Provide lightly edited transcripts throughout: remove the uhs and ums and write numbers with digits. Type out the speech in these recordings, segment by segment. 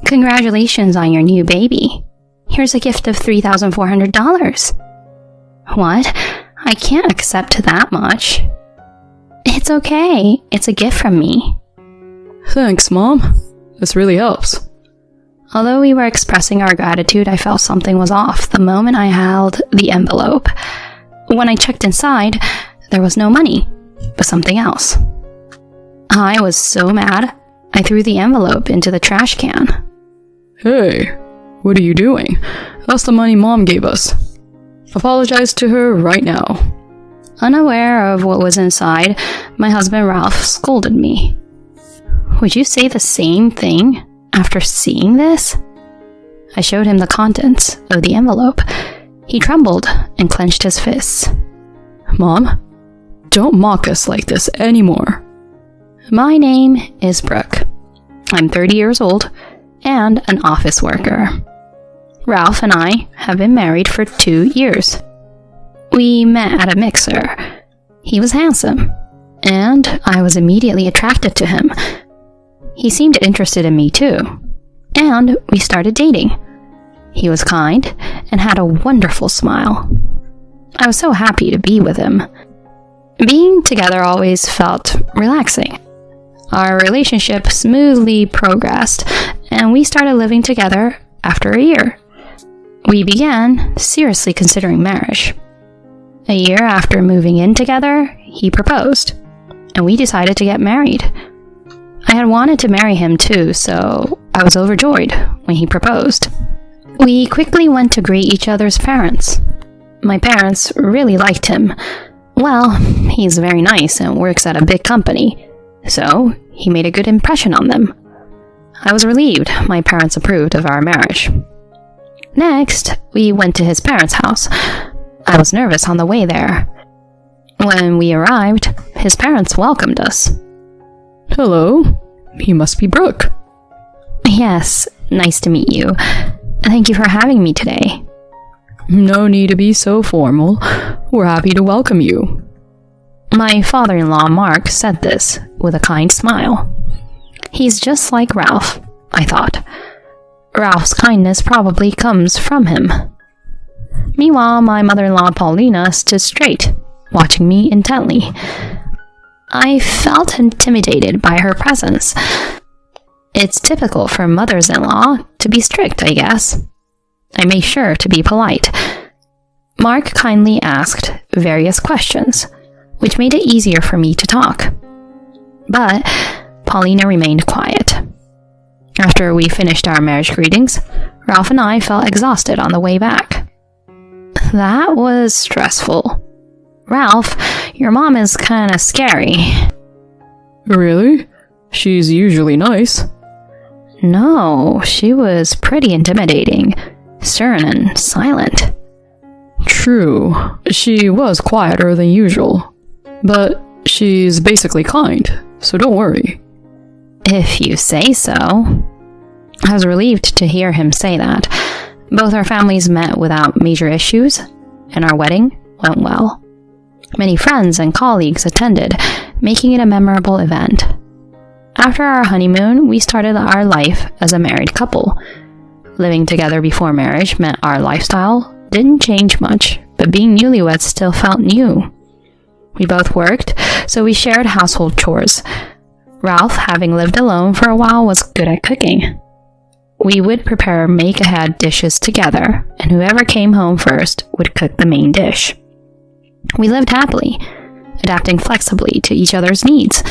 Congratulations on your new baby. Here's a gift of $3,400. What? I can't accept that much. It's okay. It's a gift from me. Thanks, Mom. This really helps. Although we were expressing our gratitude, I felt something was off the moment I held the envelope. When I checked inside, there was no money, but something else. I was so mad, I threw the envelope into the trash can. Hey, what are you doing? That's the money Mom gave us. Apologize to her right now. Unaware of what was inside, my husband Ralph scolded me. Would you say the same thing after seeing this? I showed him the contents of the envelope. He trembled and clenched his fists. Mom, don't mock us like this anymore. My name is Brooke. I'm 30 years old and an office worker. Ralph and I have been married for 2 years. We met at a mixer. He was handsome, and I was immediately attracted to him. He seemed interested in me too, and we started dating. He was kind and had a wonderful smile. I was so happy to be with him. Being together always felt relaxing. Our relationship smoothly progressed, and we started living together after a year. We began seriously considering marriage. A year after moving in together, he proposed, and we decided to get married. I had wanted to marry him too, so I was overjoyed when he proposed. We quickly went to greet each other's parents. My parents really liked him. Well, he's very nice and works at a big company, so he made a good impression on them. I was relieved my parents approved of our marriage. Next, we went to his parents' house. I was nervous on the way there. When we arrived, his parents welcomed us. Hello, you must be Brooke. Yes, nice to meet you. Thank you for having me today. No need to be so formal. We're happy to welcome you. My father-in-law, Mark, said this with a kind smile. He's just like Ralph, I thought. Ralph's kindness probably comes from him. Meanwhile, my mother-in-law, Paulina, stood straight, watching me intently. I felt intimidated by her presence. It's typical for mothers-in-law to be strict, I guess. I made sure to be polite. Mark kindly asked various questions, which made it easier for me to talk. But Paulina remained quiet. After we finished our marriage greetings, Ralph and I felt exhausted on the way back. That was stressful. Ralph, your mom is kinda scary. Really? She's usually nice. No, she was pretty intimidating, stern and silent. True, she was quieter than usual. But she's basically kind, so don't worry. If you say so. I was relieved to hear him say that. Both our families met without major issues, and our wedding went well. Many friends and colleagues attended, making it a memorable event. After our honeymoon, we started our life as a married couple. Living together before marriage meant our lifestyle didn't change much, but being newlyweds still felt new. We both worked, so we shared household chores. Ralph, having lived alone for a while, was good at cooking. We would prepare make-ahead dishes together, and whoever came home first would cook the main dish. We lived happily, adapting flexibly to each other's needs.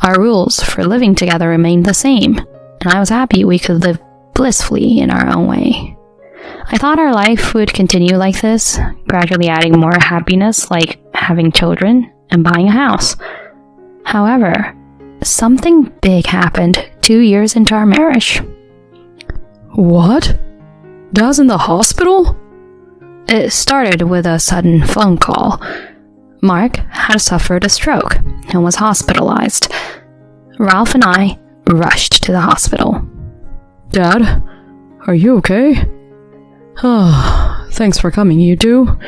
Our rules for living together remained the same, and I was happy we could live blissfully in our own way. I thought our life would continue like this, gradually adding more happiness like having children and buying a house. However, something big happened 2 years into our marriage. What? Dad's in the hospital? It started with a sudden phone call. Mark had suffered a stroke and was hospitalized. Ralph and I rushed to the hospital. Dad, are you okay? Thanks for coming, you two.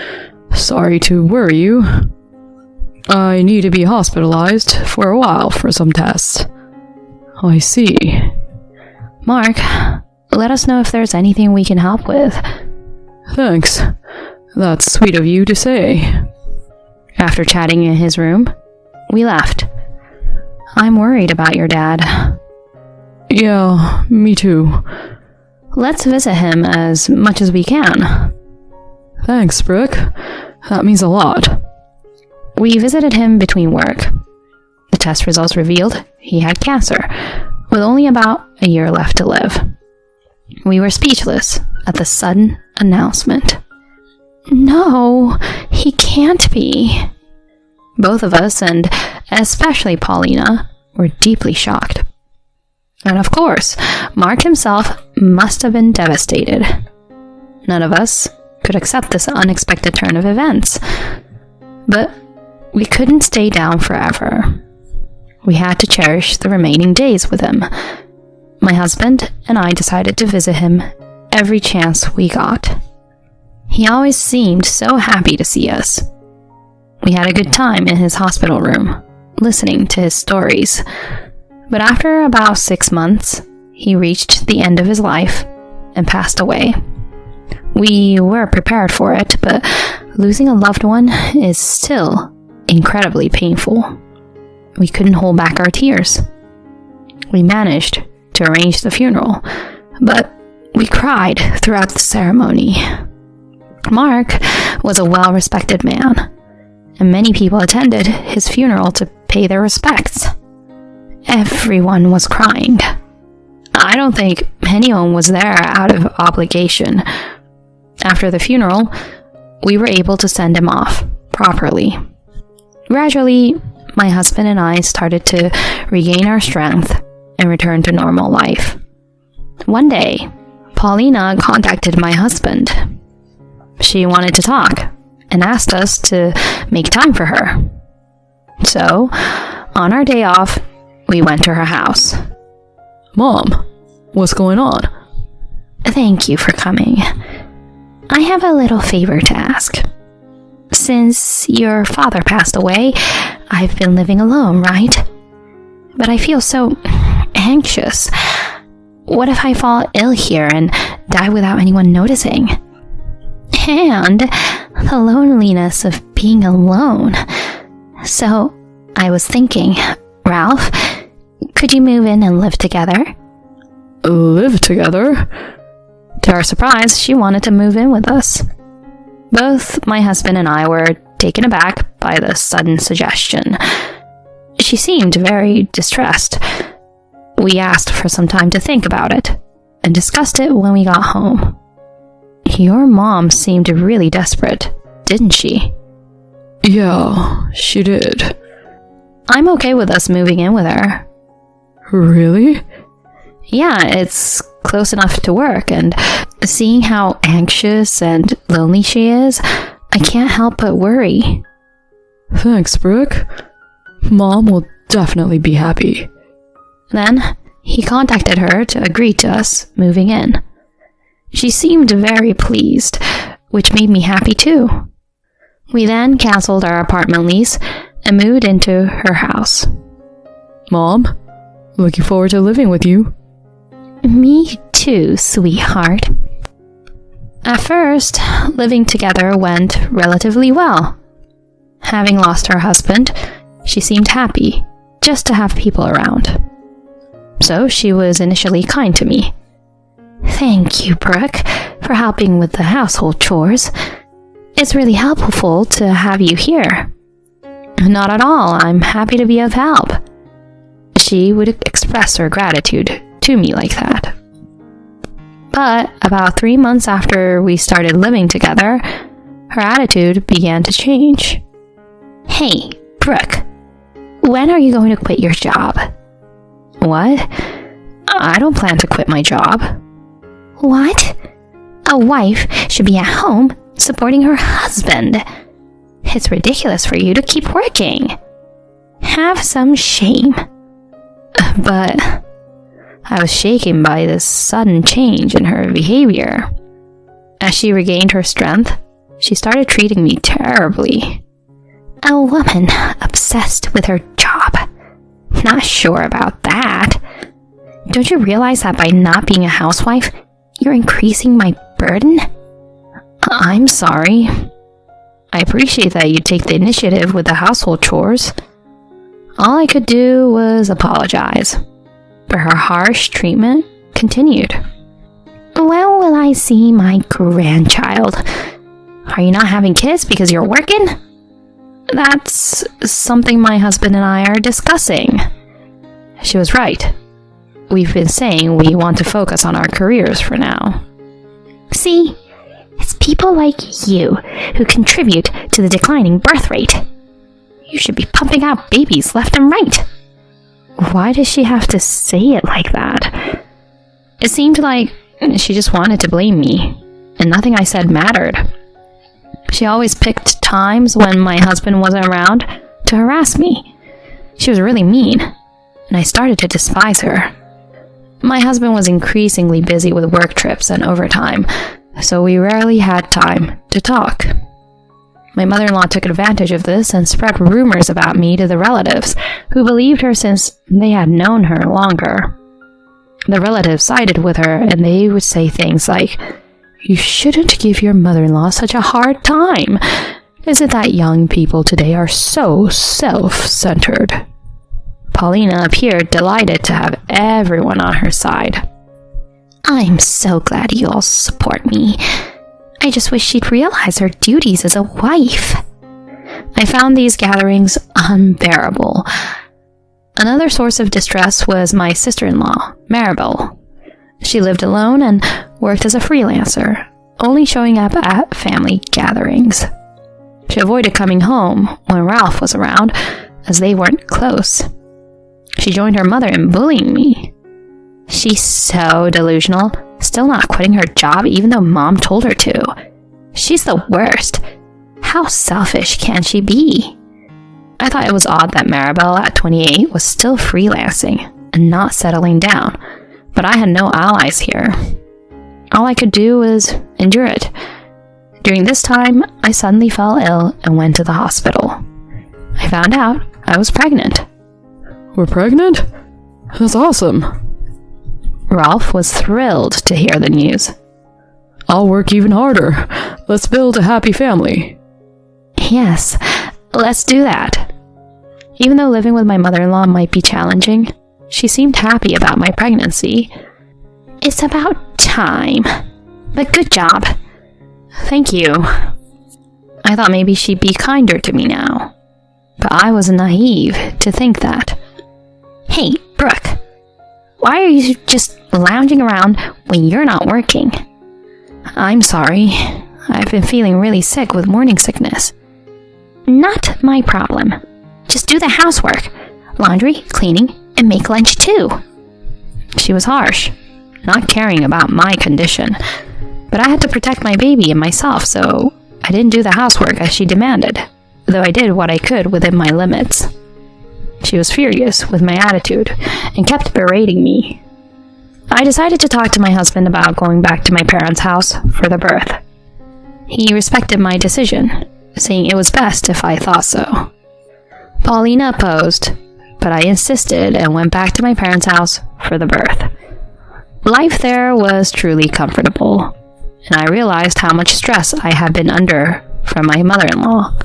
Sorry to worry you. I need to be hospitalized for a while for some tests. I see. Mark, let us know if there's anything we can help with. Thanks. That's sweet of you to say. After chatting in his room, we left. I'm worried about your dad. Yeah, me too. Let's visit him as much as we can. Thanks, Brooke. That means a lot. We visited him between work. The test results revealed he had cancer, with only about a year left to live. We were speechless at the sudden announcement. No, he can't be. Both of us, and especially Paulina, were deeply shocked. And of course, Mark himself must have been devastated. None of us could accept this unexpected turn of events. But we couldn't stay down forever. We had to cherish the remaining days with him. My husband and I decided to visit him every chance we got. He always seemed so happy to see us. We had a good time in his hospital room, listening to his stories. But after about 6 months, he reached the end of his life and passed away. We were prepared for it, but losing a loved one is still incredibly painful. We couldn't hold back our tears. We managed to arrange the funeral, but we cried throughout the ceremony. Mark was a well-respected man, and many people attended his funeral to pay their respects. Everyone was crying. I don't think anyone was there out of obligation. After the funeral, we were able to send him off properly. Gradually, my husband and I started to regain our strength and return to normal life. One day, Paulina contacted my husband. She wanted to talk and asked us to make time for her. So, on our day off, we went to her house. Mom, what's going on? Thank you for coming. I have a little favor to ask. Since your father passed away, I've been living alone, right? But I feel so anxious. What if I fall ill here and die without anyone noticing? And the loneliness of being alone. So, I was thinking, Ralph, could you move in and live together? Live together? To our surprise, she wanted to move in with us. Both my husband and I were taken aback by the sudden suggestion. She seemed very distressed. We asked for some time to think about it, and discussed it when we got home. Your mom seemed really desperate, didn't she? Yeah, she did. I'm okay with us moving in with her. Really? Yeah, it's close enough to work, and seeing how anxious and lonely she is, I can't help but worry. Thanks, Brooke. Mom will definitely be happy. Then, he contacted her to agree to us moving in. She seemed very pleased, which made me happy too. We then canceled our apartment lease and moved into her house. Mom, looking forward to living with you. Me too, sweetheart. At first, living together went relatively well. Having lost her husband, she seemed happy just to have people around. So she was initially kind to me. Thank you, Brooke, for helping with the household chores. It's really helpful to have you here. Not at all, I'm happy to be of help. She would express her gratitude to me like that. But about 3 months after we started living together, her attitude began to change. Hey, Brooke, when are you going to quit your job? What? I don't plan to quit my job. What? A wife should be at home supporting her husband. It's ridiculous for you to keep working. Have some shame. But I was shaken by this sudden change in her behavior. As she regained her strength, she started treating me terribly. A woman obsessed with her job. Not sure about that. Don't you realize that by not being a housewife, You're increasing my burden? I'm sorry. I appreciate that you take the initiative with the household chores. All I could do was apologize, but her harsh treatment continued. When will I see my grandchild? Are you not having kids because you're working? That's something my husband and I are discussing. She was right. We've been saying we want to focus on our careers for now. See, it's people like you who contribute to the declining birth rate. You should be pumping out babies left and right. Why does she have to say it like that? It seemed like she just wanted to blame me, and nothing I said mattered. She always picked times when my husband wasn't around to harass me. She was really mean, and I started to despise her. My husband was increasingly busy with work trips and overtime, so we rarely had time to talk. My mother-in-law took advantage of this and spread rumors about me to the relatives, who believed her since they had known her longer. The relatives sided with her, and they would say things like, "You shouldn't give your mother-in-law such a hard time. Is it that young people today are so self-centered?" Paulina appeared delighted to have everyone on her side. I'm so glad you all support me. I just wish she'd realize her duties as a wife. I found these gatherings unbearable. Another source of distress was my sister-in-law, Maribel. She lived alone and worked as a freelancer, only showing up at family gatherings. She avoided coming home when Ralph was around, as they weren't close. She joined her mother in bullying me. She's so delusional, still not quitting her job even though Mom told her to. She's the worst. How selfish can she be? I thought it was odd that Maribel at 28 was still freelancing and not settling down, but I had no allies here. All I could do was endure it. During this time, I suddenly fell ill and went to the hospital. I found out I was pregnant. We're pregnant? That's awesome. Ralph was thrilled to hear the news. I'll work even harder. Let's build a happy family. Yes, let's do that. Even though living with my mother-in-law might be challenging, she seemed happy about my pregnancy. It's about time. But good job. Thank you. I thought maybe she'd be kinder to me now. But I was naive to think that. Hey, Brooke. Why are you just lounging around when you're not working? I'm sorry. I've been feeling really sick with morning sickness. Not my problem. Just do the housework. Laundry, cleaning, and make lunch too. She was harsh, not caring about my condition. But I had to protect my baby and myself, so I didn't do the housework as she demanded, though I did what I could within my limits. She was furious with my attitude and kept berating me. I decided to talk to my husband about going back to my parents' house for the birth. He respected my decision, saying it was best if I thought so. Paulina opposed, but I insisted and went back to my parents' house for the birth. Life there was truly comfortable, and I realized how much stress I had been under from my mother-in-law.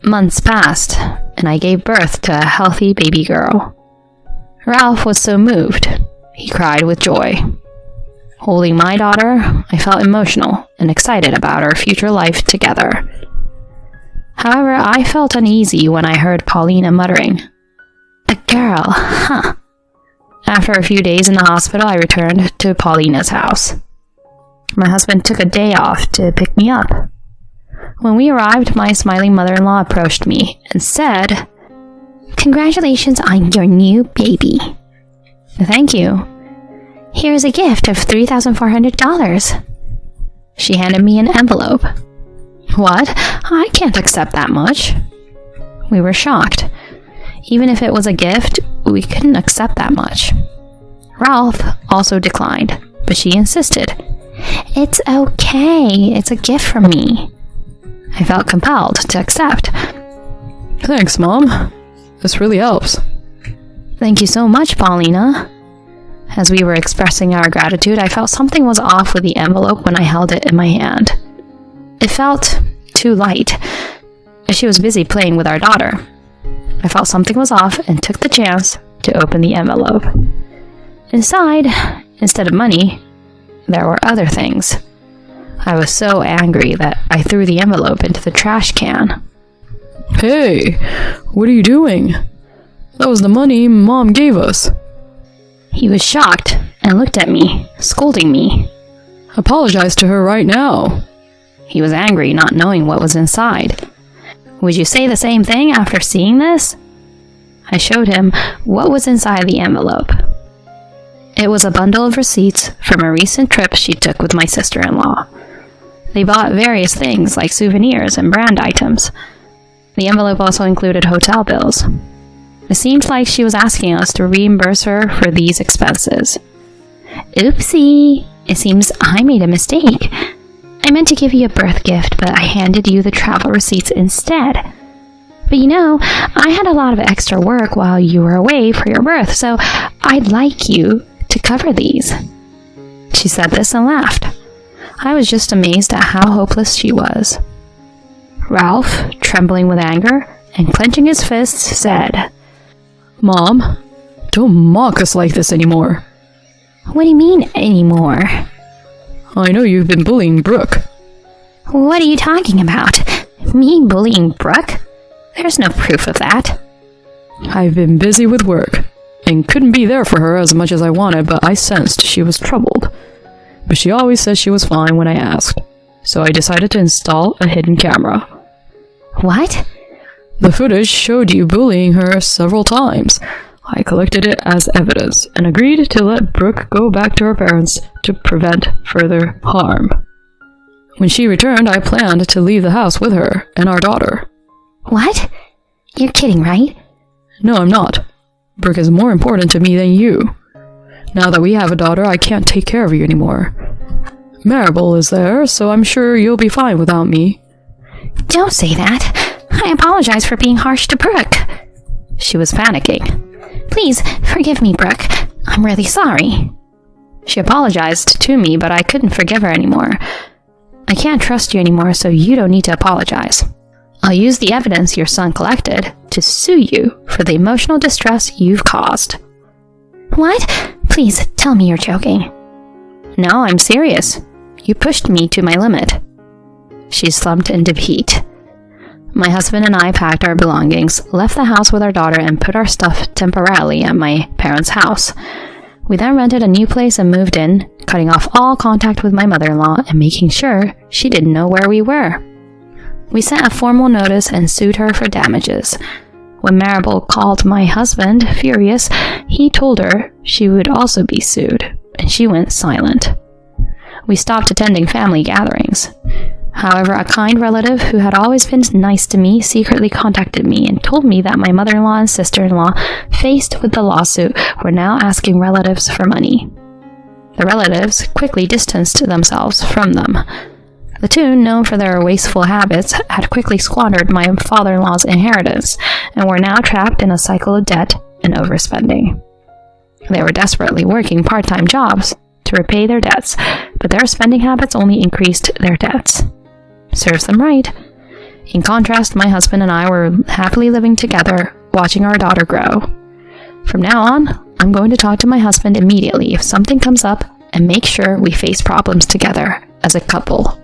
Months passed, and I gave birth to a healthy baby girl. Ralph was so moved, he cried with joy. Holding my daughter, I felt emotional and excited about our future life together. However, I felt uneasy when I heard Paulina muttering, "A girl, huh?" After a few days in the hospital, I returned to Paulina's house. My husband took a day off to pick me up. When we arrived, my smiling mother-in-law approached me and said, "Congratulations on your new baby." "Thank you. Here's a gift of $3,400. She handed me an envelope. "What? I can't accept that much." We were shocked. Even if it was a gift, we couldn't accept that much. Ralph also declined, but she insisted. "It's okay. It's a gift from me." I felt compelled to accept. Thanks, Mom. This really helps. Thank you so much, Paulina. As we were expressing our gratitude, I felt something was off with the envelope when I held it in my hand. It felt too light. She was busy playing with our daughter. I felt something was off and took the chance to open the envelope. Inside, instead of money, there were other things. I was so angry that I threw the envelope into the trash can. Hey, what are you doing? That was the money Mom gave us. He was shocked and looked at me, scolding me. Apologize to her right now. He was angry, not knowing what was inside. Would you say the same thing after seeing this? I showed him what was inside the envelope. It was a bundle of receipts from a recent trip she took with my sister-in-law. They bought various things like souvenirs and brand items. The envelope also included hotel bills. It seemed like she was asking us to reimburse her for these expenses. Oopsie! It seems I made a mistake. I meant to give you a birth gift, but I handed you the travel receipts instead. But you know, I had a lot of extra work while you were away for your birth, so I'd like you to cover these. She said this and laughed. I was just amazed at how hopeless she was. Ralph, trembling with anger and clenching his fists, said, Mom, don't mock us like this anymore. What do you mean, anymore? I know you've been bullying Brooke. What are you talking about? Me bullying Brooke? There's no proof of that. I've been busy with work and couldn't be there for her as much as I wanted, but I sensed she was troubled. But she always said she was fine when I asked, so I decided to install a hidden camera. What? The footage showed you bullying her several times. I collected it as evidence and agreed to let Brooke go back to her parents to prevent further harm. When she returned, I planned to leave the house with her and our daughter. What? You're kidding, right? No, I'm not. Brooke is more important to me than you. Now that we have a daughter, I can't take care of you anymore. Maribel is there, so I'm sure you'll be fine without me. Don't say that. I apologize for being harsh to Brooke. She was panicking. Please, forgive me, Brooke. I'm really sorry. She apologized to me, but I couldn't forgive her anymore. I can't trust you anymore, so you don't need to apologize. I'll use the evidence your son collected to sue you for the emotional distress you've caused. What? Please, tell me you're joking. No, I'm serious. You pushed me to my limit. She slumped into defeat. My husband and I packed our belongings, left the house with our daughter, and put our stuff temporarily at my parents' house. We then rented a new place and moved in, cutting off all contact with my mother-in-law and making sure she didn't know where we were. We sent a formal notice and sued her for damages. When Maribel called my husband, furious, he told her she would also be sued, and she went silent. We stopped attending family gatherings. However, a kind relative who had always been nice to me secretly contacted me and told me that my mother-in-law and sister-in-law, faced with the lawsuit, were now asking relatives for money. The relatives quickly distanced themselves from them. The two, known for their wasteful habits, had quickly squandered my father-in-law's inheritance and were now trapped in a cycle of debt and overspending. They were desperately working part-time jobs to repay their debts, but their spending habits only increased their debts. Serves them right. In contrast, my husband and I were happily living together, watching our daughter grow. From now on, I'm going to talk to my husband immediately if something comes up and make sure we face problems together as a couple.